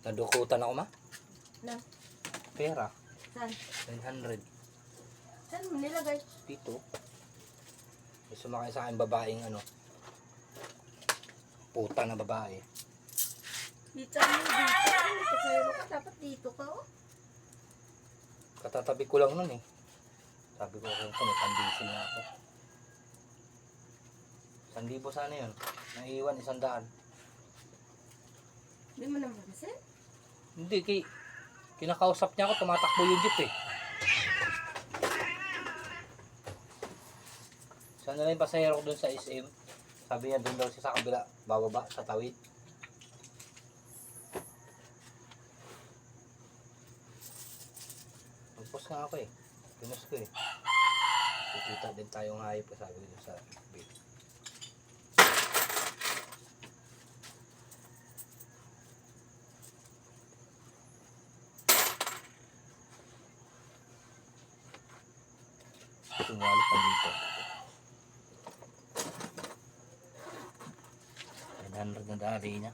Nadukutan ako, ma. Na, Pera. saan? 900. Saan mo nilagay? Dito. May sumakay sa akin babaeng ano. Puta na babae. Dito mo, dito. Ano, pasayro ka, dapat dito ka, oh. Katatabi ko lang nun eh. Sabi ko kung may pandisil na ako. 1,000 sana yun. Naiiwan 100. Hindi mo naman mapasin? Hindi, kinakausap niya ako, tumatakbo yung jeep eh. Sana lang yung pasahero ko dun sa SM. Sabi niya dun daw siya sa kabila, bababa sa tawid. Mag-post nga ako eh. Pinost ko eh. Kikita din tayong hayop, sabi ko dun sa FB. Tumali pa dito. 900 na dali niya.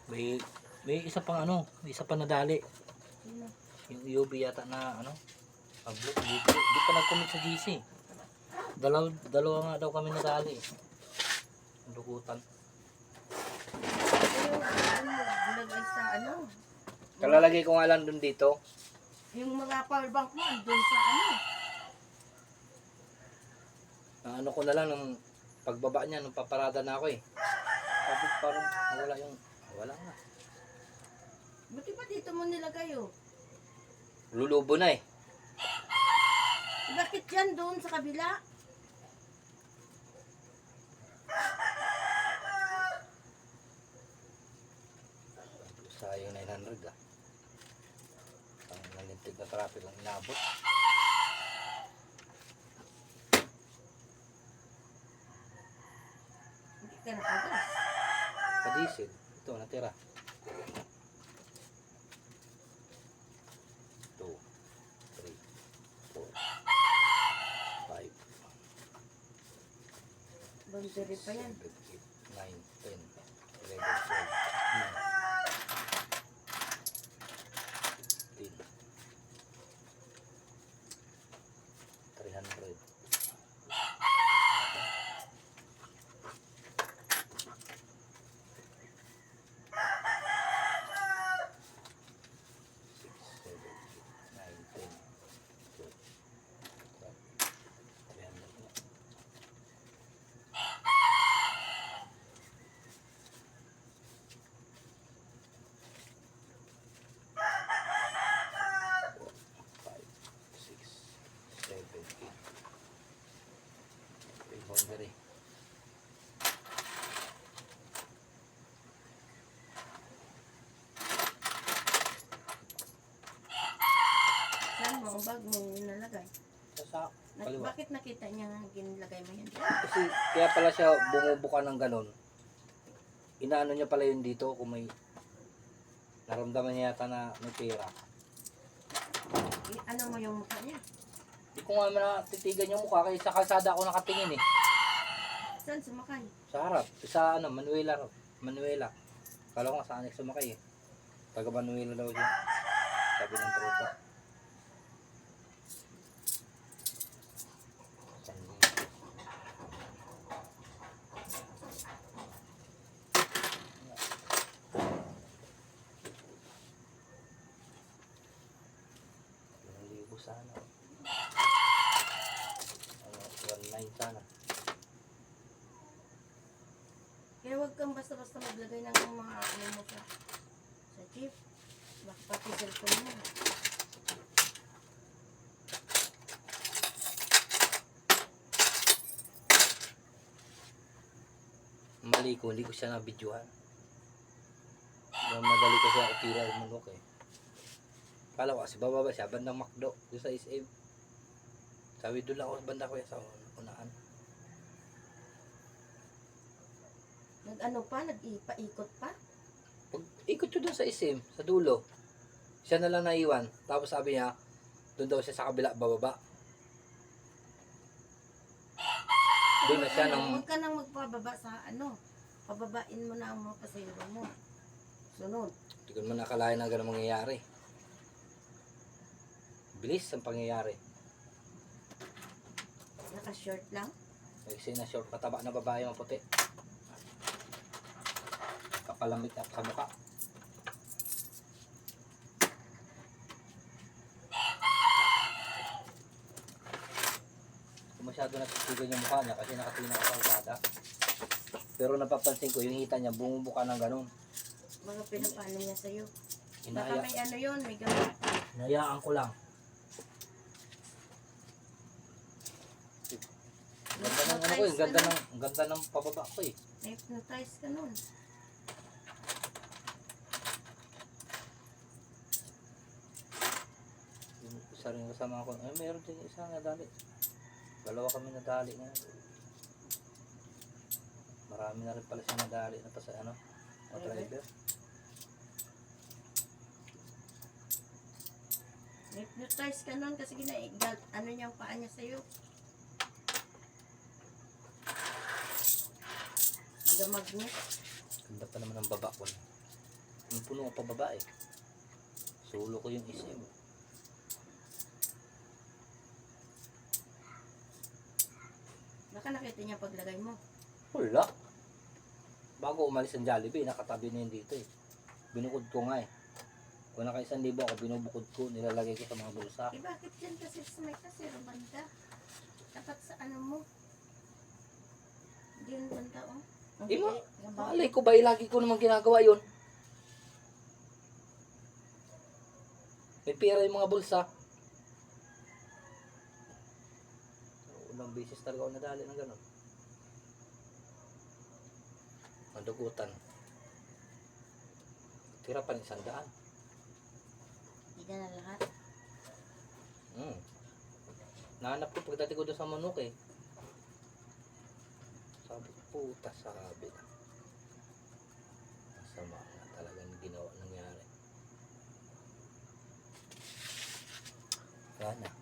May isa pang ano, may isa pa nadali. Sino? Yung UB yata na ano, pablo, di pa nag-commit sa GC. Dalawa nga daw kami nadali. Dukutan. Yung ano, nilagay sa ano? Kalalagay ko nga lang dun dito. Yung mga power bank mo, andun sa ano? Ano ko na lang nung pagbaba niya, nung paparada na ako eh. Sabi ko parang nawala yung, wala nga. Buti ba dito mo nilagay, oh? Lulubo na eh. Bakit yan doon sa kabila? Sayang 900 ah. Ang nalintig na traffic ang inabot. Hindi ka nakagas. Kadisil. Ito, natira. 2, 3, 4, 5, Boundary pa yan. 7, 8, 9, 10, 11, 12, 300. Boundary. Saan mo ang bag mo nilagay? Sa kaliwa. Bakit nakita niya nga ginilagay mo yan? Kasi kaya pala siya bumubuka ng ganon. Inaano niya pala yun dito kung may naramdaman niya yata na may pera. Ano mo yung mukha niya? Hindi ko nga natitigan yung mukha kasi sa kalsada ako nakatingin eh. Saan sumakay? Sa harap. Sa ano, Manuela. Manuela. Kala ko nga sa anik sumakay eh. Taga Manuela daw siya. Sabi ng tropa. Sana. Ano, 1.9 sana. Kaya huwag kang basta-basta maglagay ng mga ano mo sa jeep. Baka pati cellphone mo. Mali ko, hindi ko siya nabidyohan. Madali kasi ako tira yung manok eh. Kala ko kasi bababa siya, bandang McDo, doon sa SM. Sabi doon lang ako, banda ko yan sa unahan. Nag-ano pa? Nag-ipaikot pa? Pag ikot yun doon sa SM, sa dulo. Siya na lang naiwan. Tapos sabi niya, doon daw siya sa kabila, bababa. Doon na siya ng... Huwag ka nang magpababa sa ano. Pababain mo na ang mga pasayro mo. Sunod. Hindi ko naman nakalain na gano'ng mangyayari. Bilis ang pangyayari. Naka-short lang. Kasi na short pataba na babae maputi. Kapalamit na sa mukha. Kung masyado natitigan yung mukha niya kasi nakatingin ako sa usada. Pero napapansin ko yung hita niya bumubuka ng ganun. Mga pinapano niya sa'yo. Baka Hinaya, may ano yun, may gamot. hinayaan ko lang. Ganda ng ano ko eh, ganda ng pababa ko eh. Na-hypnotize ka nun. Yung isa rin kasama ko, ay meron din isa nadali. Dalawa kami nadali ngayon. Marami na rin pala siya nadali na pa sa ano, mga driver. Na-hypnotize ka nun kasi ginaigal, ano niya ang paa niya sa'yo. Magnet. Ganda pa naman ang baba ko. Yung puno ko pa baba eh. Sulo ko yung isim. Baka nakita niya paglagay mo. Wala. Bago umalis ang Jollibee, nakatabi na yun dito eh. Binukod ko nga eh. Kung naka 1,000 ako, binubukod ko, nilalagay ko sa mga bulsa. Eh bakit yan kasi may kasi banda? Dapat sa ano mo. Hindi yun banda oh. Malay ko ba, lagi ko naman ginagawa yun. May pera yung mga bulsa. Unang beses talaga ako nadali ng gano'n. Madugutan. Tira pa rin 100. Hindi ka na lahat. Nahanap ko pagdating ko doon sa manok eh. Sabi ko, puta sabi na. Masama na talagang ginawa nangyari. Wala na.